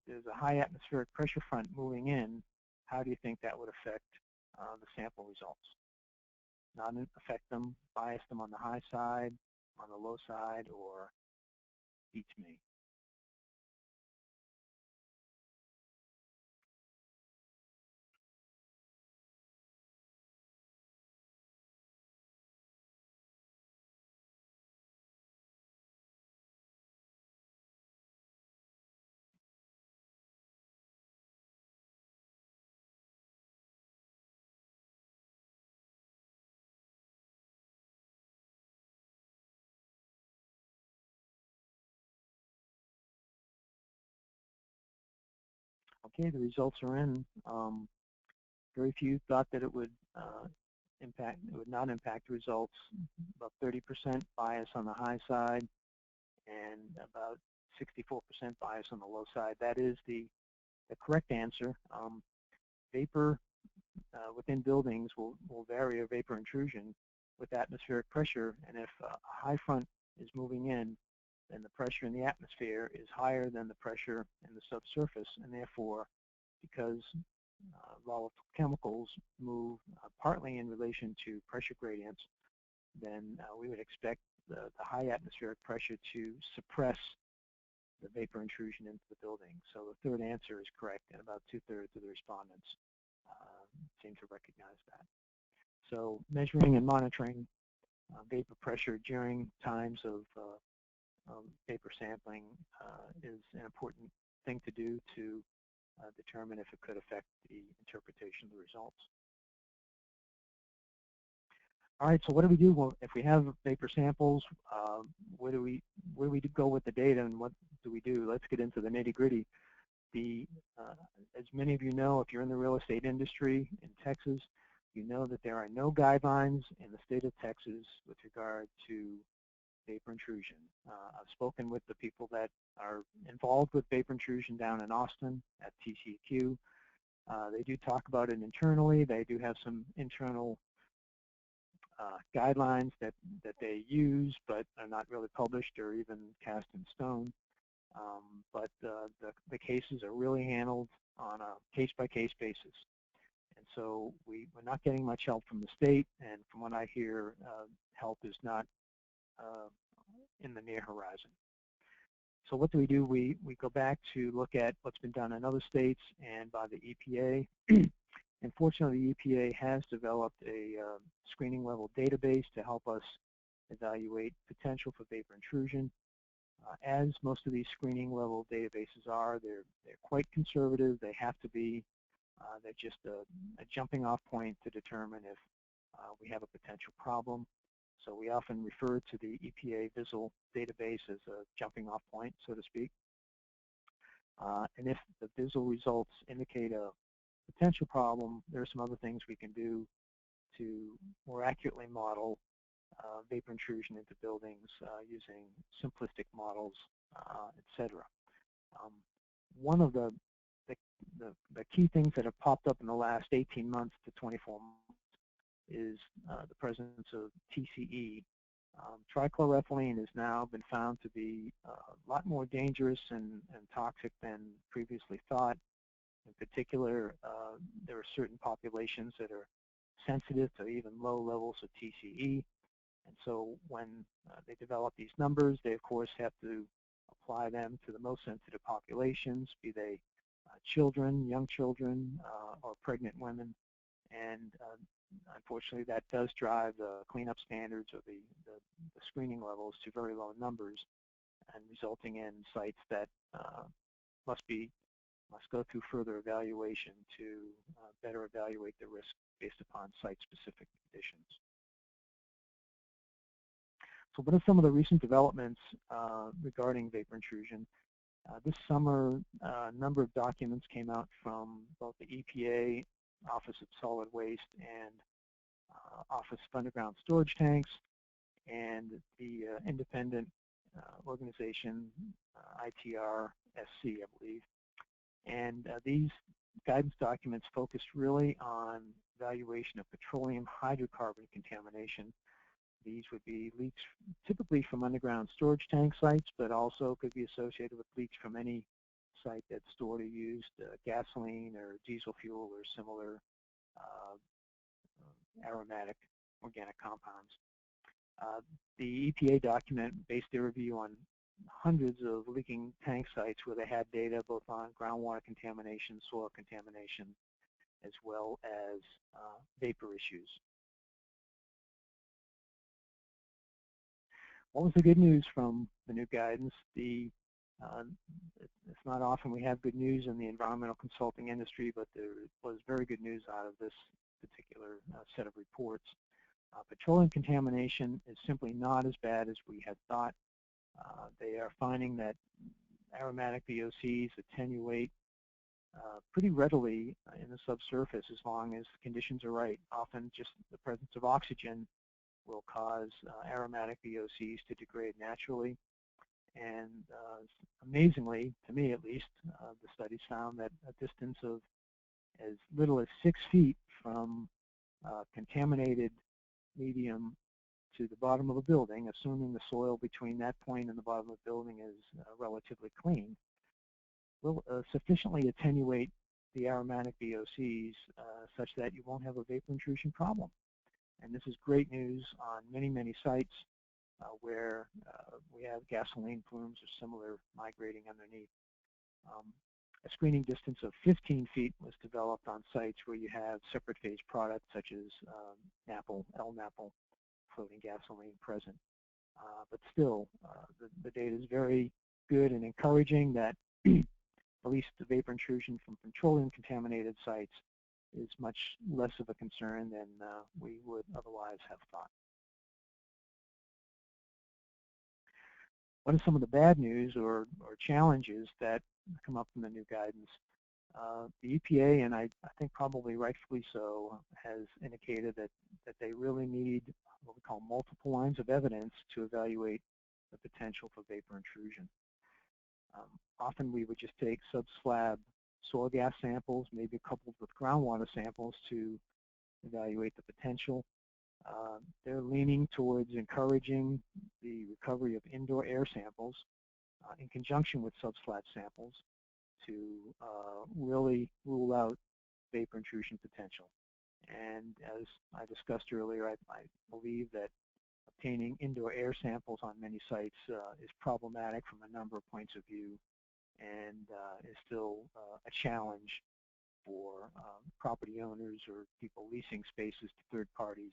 [SPEAKER 3] there's a high atmospheric pressure front moving in, how do you think that would affect the sample results? Not affect them, bias them on the high side, on the low side, or beats me? Okay, the results are in. Very few thought that it would not impact the results. About 30% bias on the high side and about 64% bias on the low side. That is the correct answer. Vapor within buildings will vary, or vapor intrusion, with atmospheric pressure, and if a high front is moving in, then the pressure in the atmosphere is higher than the pressure in the subsurface, and therefore, because volatile chemicals move partly in relation to pressure gradients, then we would expect the high atmospheric pressure to suppress the vapor intrusion into the building. So the third answer is correct, and about 2/3 of the respondents seem to recognize that. So measuring and monitoring vapor pressure during times of vapor sampling is an important thing to do to determine if it could affect the interpretation of the results. All right, so what do we do? Well, if we have vapor samples, where do we go with the data, and what do we do? Let's get into the nitty-gritty. As many of you know, if you're in the real estate industry in Texas, you know that there are no guidelines in the state of Texas with regard to vapor intrusion. I've spoken with the people that are involved with vapor intrusion down in Austin at TCEQ. They do talk about it internally. They do have some internal guidelines that they use, but are not really published or even cast in stone. But the cases are really handled on a case-by-case basis. And so we're not getting much help from the state, and from what I hear, help is not in the near horizon. So what do? We go back to look at what's been done in other states and by the EPA. And fortunately, the EPA has developed a screening level database to help us evaluate potential for vapor intrusion. As most of these screening level databases are, they're quite conservative. They have to be. They're just a jumping off point to determine if we have a potential problem. So we often refer to the EPA visual database as a jumping off point, so to speak. And if the visual results indicate a potential problem, there are some other things we can do to more accurately model vapor intrusion into buildings using simplistic models, etc. One of the the key things that have popped up in the last 18 months to 24 months is the presence of TCE. Trichloroethylene has now been found to be a lot more dangerous and toxic than previously thought. In particular, there are certain populations that are sensitive to even low levels of TCE. And so when they develop these numbers, they of course have to apply them to the most sensitive populations, be they children, young children, or pregnant women. And unfortunately, that does drive the cleanup standards or the screening levels to very low numbers, and resulting in sites that must go through further evaluation to better evaluate the risk based upon site-specific conditions. So what are some of the recent developments regarding vapor intrusion? This summer, a number of documents came out from both the EPA, Office of Solid Waste, and Office of Underground Storage Tanks, and the independent organization, ITR-SC, I believe. And these guidance documents focused really on evaluation of petroleum hydrocarbon contamination. These would be leaks typically from underground storage tank sites, but also could be associated with leaks from any site that stored or used gasoline or diesel fuel or similar aromatic organic compounds. The EPA document based their review on hundreds of leaking tank sites where they had data both on groundwater contamination, soil contamination, as well as vapor issues. What was the good news from the new guidance? It's not often we have good news in the environmental consulting industry, but there was very good news out of this particular set of reports. Petroleum contamination is simply not as bad as we had thought. They are finding that aromatic VOCs attenuate pretty readily in the subsurface as long as conditions are right. Often just the presence of oxygen will cause aromatic VOCs to degrade naturally. And amazingly, to me at least, the studies found that a distance of as little as 6 feet from contaminated medium to the bottom of a building, assuming the soil between that point and the bottom of the building is relatively clean, will sufficiently attenuate the aromatic VOCs such that you won't have a vapor intrusion problem. And this is great news on many, many sites where we have gasoline plumes or similar migrating underneath. A screening distance of 15 feet was developed on sites where you have separate phase products such as L-napple, floating gasoline present. But still, the data is very good and encouraging that at least the vapor intrusion from petroleum contaminated sites is much less of a concern than we would otherwise have thought. What are some of the bad news or challenges that come up in the new guidance? The EPA, and I think probably rightfully so, has indicated that they really need what we call multiple lines of evidence to evaluate the potential for vapor intrusion. Often we would just take subslab soil gas samples, maybe coupled with groundwater samples, to evaluate the potential. They're leaning towards encouraging the recovery of indoor air samples in conjunction with subslab samples to really rule out vapor intrusion potential. And as I discussed earlier, I believe that obtaining indoor air samples on many sites is problematic from a number of points of view, and is still a challenge for property owners or people leasing spaces to third parties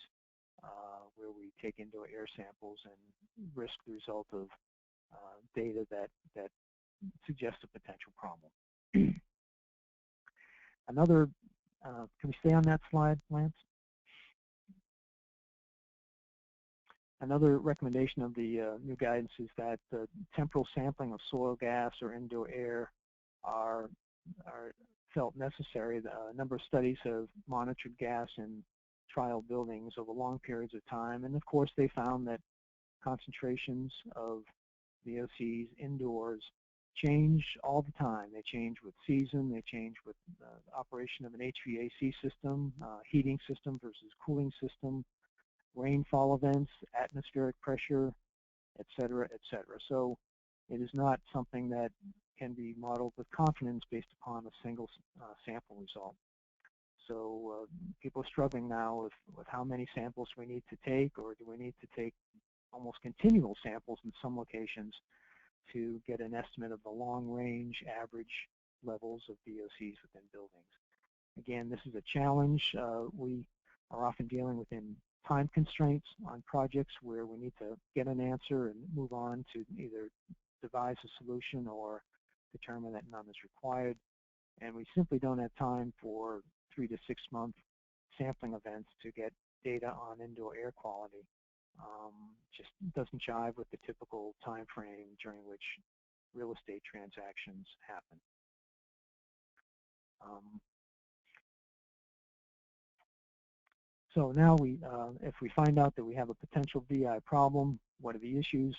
[SPEAKER 3] where we take indoor air samples and risk the result of data that suggests a potential problem. Another, can we stay on that slide, Lance? Another recommendation of the new guidance is that temporal sampling of soil gas or indoor air are felt necessary. A number of studies have monitored gas in trial buildings over long periods of time, and of course they found that concentrations of VOCs indoors change all the time. They change with season, they change with the operation of an HVAC system, heating system versus cooling system, rainfall events, atmospheric pressure, et cetera, et cetera. So it is not something that can be modeled with confidence based upon a single sample result. So people are struggling now with how many samples we need to take, or do we need to take almost continual samples in some locations to get an estimate of the long-range average levels of VOCs within buildings. Again, this is a challenge. We are often dealing within time constraints on projects where we need to get an answer and move on to either devise a solution or determine that none is required. And we simply don't have time for 3 to 6 month sampling events to get data on indoor air quality. Just doesn't jive with the typical time frame during which real estate transactions happen. So now if we find out that we have a potential VI problem, what are the issues?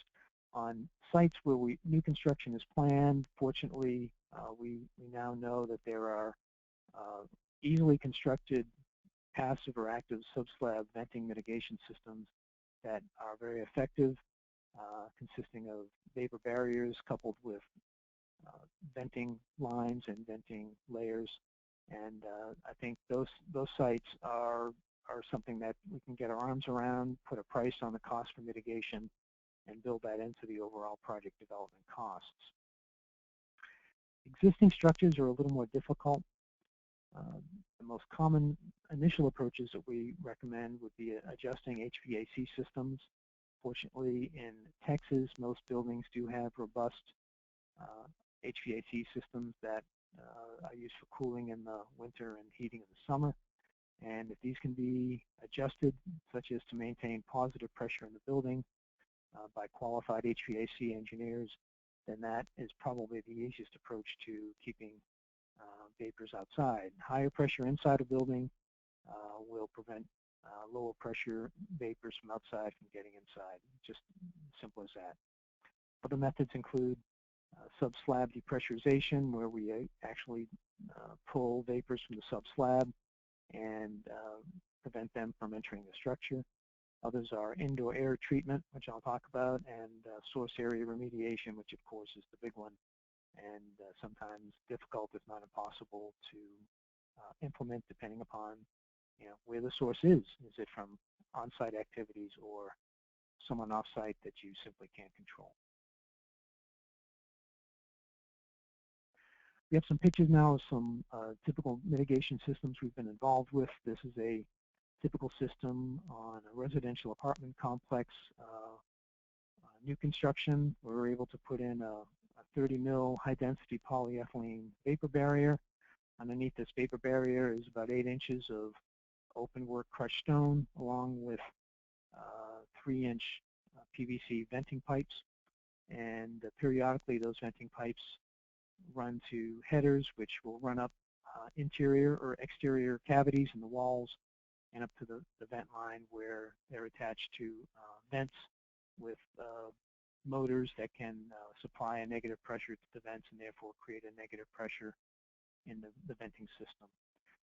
[SPEAKER 3] On sites where new construction is planned, fortunately, we now know that there are easily constructed passive or active subslab venting mitigation systems that are very effective, consisting of vapor barriers coupled with venting lines and venting layers. And I think those sites are something that we can get our arms around, put a price on the cost for mitigation, and build that into the overall project development costs. Existing structures are a little more difficult. The most common initial approaches that we recommend would be adjusting HVAC systems. Fortunately, in Texas, most buildings do have robust HVAC systems that are used for cooling in the winter and heating in the summer. And if these can be adjusted, such as to maintain positive pressure in the building by qualified HVAC engineers, then that is probably the easiest approach to keeping vapors outside. Higher pressure inside a building will prevent lower pressure vapors from outside from getting inside. Just simple as that. Other methods include sub-slab depressurization, where we actually pull vapors from the sub-slab and prevent them from entering the structure. Others are indoor air treatment, which I'll talk about, and source area remediation, which of course is the big one, and sometimes difficult, if not impossible, to implement depending upon where the source is. Is it from on-site activities or someone off-site that you simply can't control? We have some pictures now of some typical mitigation systems we've been involved with. This is a typical system on a residential apartment complex, new construction. We were able to put in a 30 mil high-density polyethylene vapor barrier. Underneath this vapor barrier is about 8 inches of open work crushed stone, along with 3-inch PVC venting pipes. And periodically, those venting pipes run to headers, which will run up interior or exterior cavities in the walls and up to the vent line, where they're attached to vents with motors that can supply a negative pressure to the vents and therefore create a negative pressure in the venting system.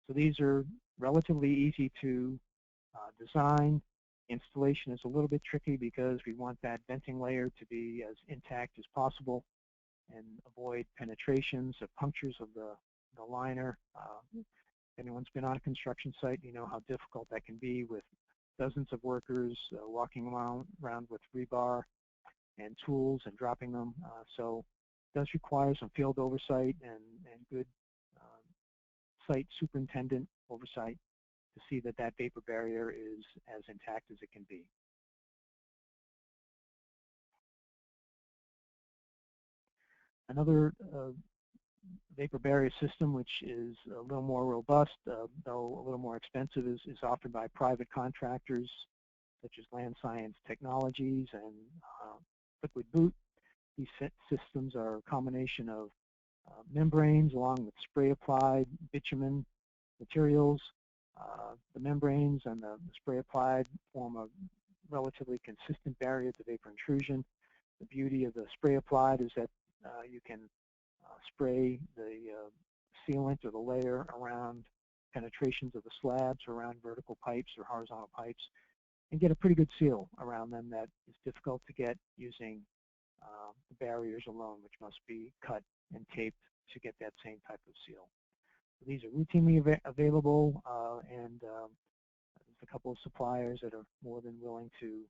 [SPEAKER 3] So these are relatively easy to design. Installation is a little bit tricky because we want that venting layer to be as intact as possible and avoid penetrations or punctures of the liner. If anyone's been on a construction site, you know how difficult that can be with dozens of workers walking around with rebar and tools and dropping them. So it does require some field oversight and good site superintendent oversight to see that that vapor barrier is as intact as it can be. Another vapor barrier system, which is a little more robust, though a little more expensive, is offered by private contractors such as Land Science Technologies and Liquid Boot. These systems are a combination of membranes along with spray-applied bitumen materials. The membranes and the spray-applied form a relatively consistent barrier to vapor intrusion. The beauty of the spray-applied is that you can spray the sealant or the layer around penetrations of the slabs around vertical pipes or horizontal pipes and get a pretty good seal around them that is difficult to get using the barriers alone, which must be cut and taped to get that same type of seal. These are routinely available, and there's a couple of suppliers that are more than willing to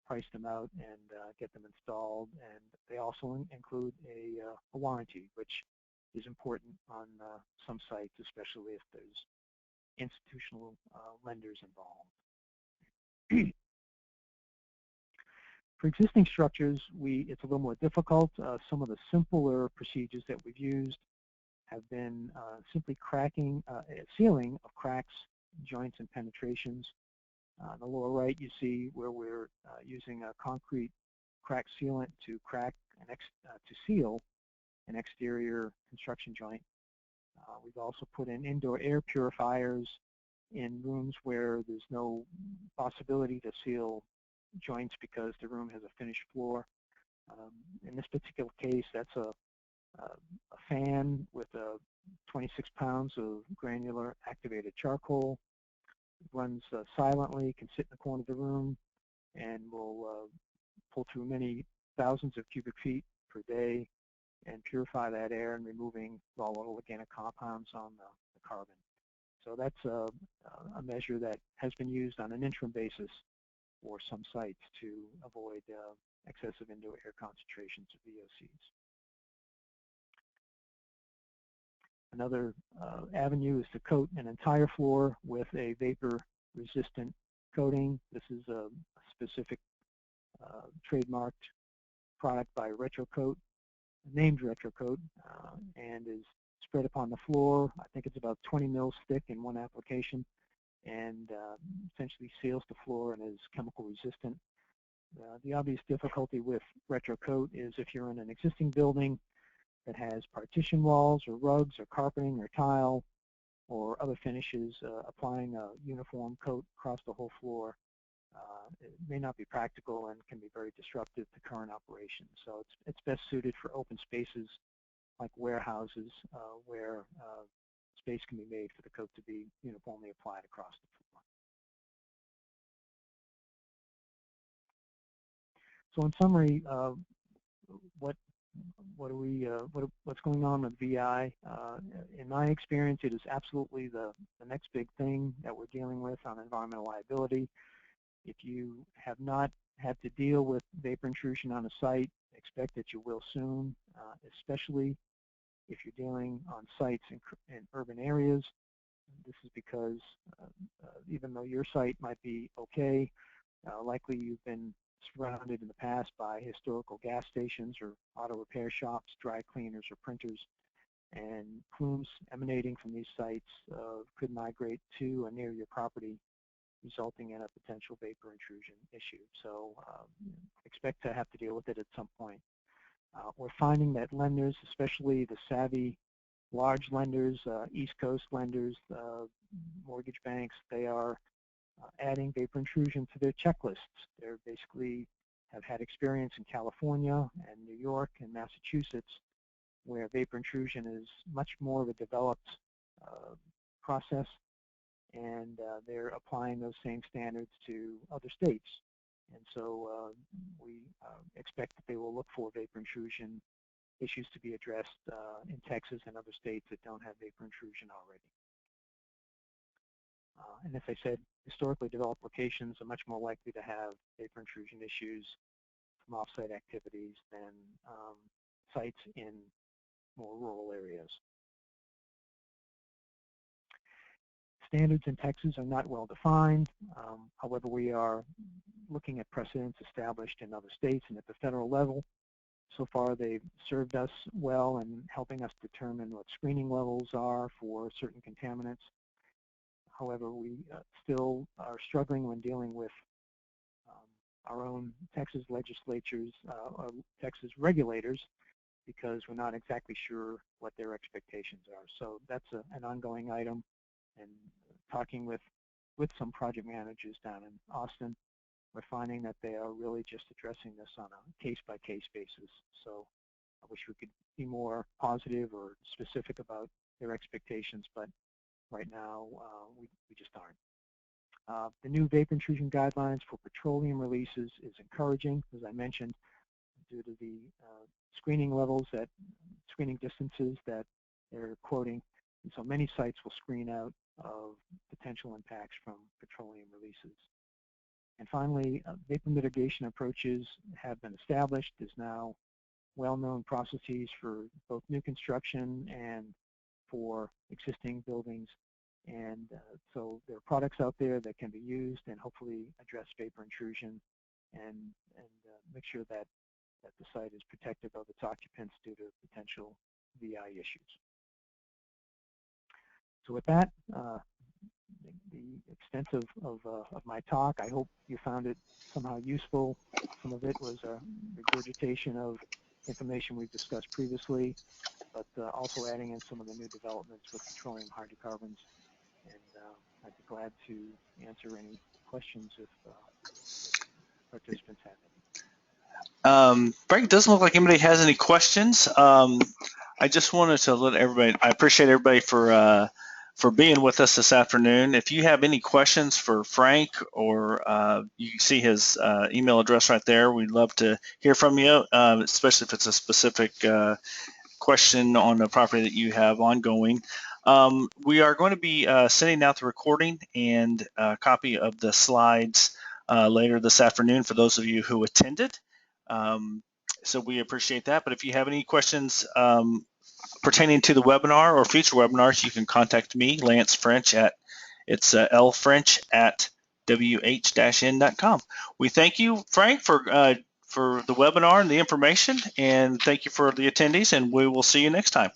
[SPEAKER 3] price them out and get them installed. And they also include a warranty, which is important on some sites, especially if there's institutional lenders involved. For existing structures, it's a little more difficult. Some of the simpler procedures that we've used have been simply sealing of cracks, joints, and penetrations. On the lower right, you see where we're using a concrete crack sealant to seal an exterior construction joint. We've also put in indoor air purifiers in rooms where there's no possibility to seal joints because the room has a finished floor. In this particular case, that's a fan with 26 pounds of granular activated charcoal. It runs silently, can sit in the corner of the room, and will pull through many thousands of cubic feet per day and purify that air and removing volatile organic compounds on the carbon. So that's a measure that has been used on an interim basis for some sites to avoid excessive indoor air concentrations of VOCs. Another avenue is to coat an entire floor with a vapor-resistant coating. This is a specific trademarked product by Retrocoat, named Retrocoat, and is spread upon the floor. I think it's about 20 mils thick in one application, and essentially seals the floor and is chemical resistant. The obvious difficulty with Retrocoat is if you're in an existing building that has partition walls or rugs or carpeting or tile or other finishes, applying a uniform coat across the whole floor it may not be practical and can be very disruptive to current operations. So it's best suited for open spaces like warehouses where space can be made for the coat to be uniformly applied across the floor. So in summary, what's going on with VI? In my experience, it is absolutely the next big thing that we're dealing with on environmental liability. If you have not had to deal with vapor intrusion on a site, expect that you will soon, especially if you're dealing on sites in urban areas. This is because even though your site might be okay, likely you've been surrounded in the past by historical gas stations or auto repair shops, dry cleaners, or printers, and plumes emanating from these sites could migrate to or near your property, resulting in a potential vapor intrusion issue. So expect to have to deal with it at some point. We're finding that lenders, especially the savvy large lenders, East Coast lenders, mortgage banks, they are adding vapor intrusion to their checklists. They basically have had experience in California and New York and Massachusetts where vapor intrusion is much more of a developed process, and they're applying those same standards to other states. And so we expect that they will look for vapor intrusion issues to be addressed in Texas and other states that don't have vapor intrusion already. And as I said, historically developed locations are much more likely to have vapor intrusion issues from off-site activities than sites in more rural areas. Standards in Texas are not well defined. However, we are looking at precedents established in other states and at the federal level. So far, they've served us well in helping us determine what screening levels are for certain contaminants. However, we still are struggling when dealing with our own Texas legislatures, or Texas regulators, because we're not exactly sure what their expectations are. So that's an ongoing item, and talking with some project managers down in Austin, we're finding that they are really just addressing this on a case-by-case basis. So I wish we could be more positive or specific about their expectations, but right now we just aren't. The new vapor intrusion guidelines for petroleum releases is encouraging, as I mentioned, due to the screening levels, screening distances that they're quoting. And so many sites will screen out of potential impacts from petroleum releases. And finally, vapor mitigation approaches have been established. There's now well-known processes for both new construction and for existing buildings. And so there are products out there that can be used and hopefully address vapor intrusion and make sure that the site is protective of its occupants due to potential VI issues. So with that, the extent of my talk, I hope you found it somehow useful. Some of it was a regurgitation of information we've discussed previously, but also adding in some of the new developments with petroleum hydrocarbons. And I'd be glad to answer any questions if participants have any.
[SPEAKER 2] Frank, it doesn't look like anybody has any questions. I just wanted to let everybody, I appreciate everybody for being with us this afternoon. If you have any questions for Frank, or you can see his email address right there, we'd love to hear from you, especially if it's a specific question on a property that you have ongoing. We are going to be sending out the recording and a copy of the slides later this afternoon for those of you who attended. So we appreciate that. But if you have any questions pertaining to the webinar or future webinars, you can contact me, Lance French, at lfrench@wh-n.com. We thank you, Frank, for the webinar and the information, and thank you for the attendees, and we will see you next time.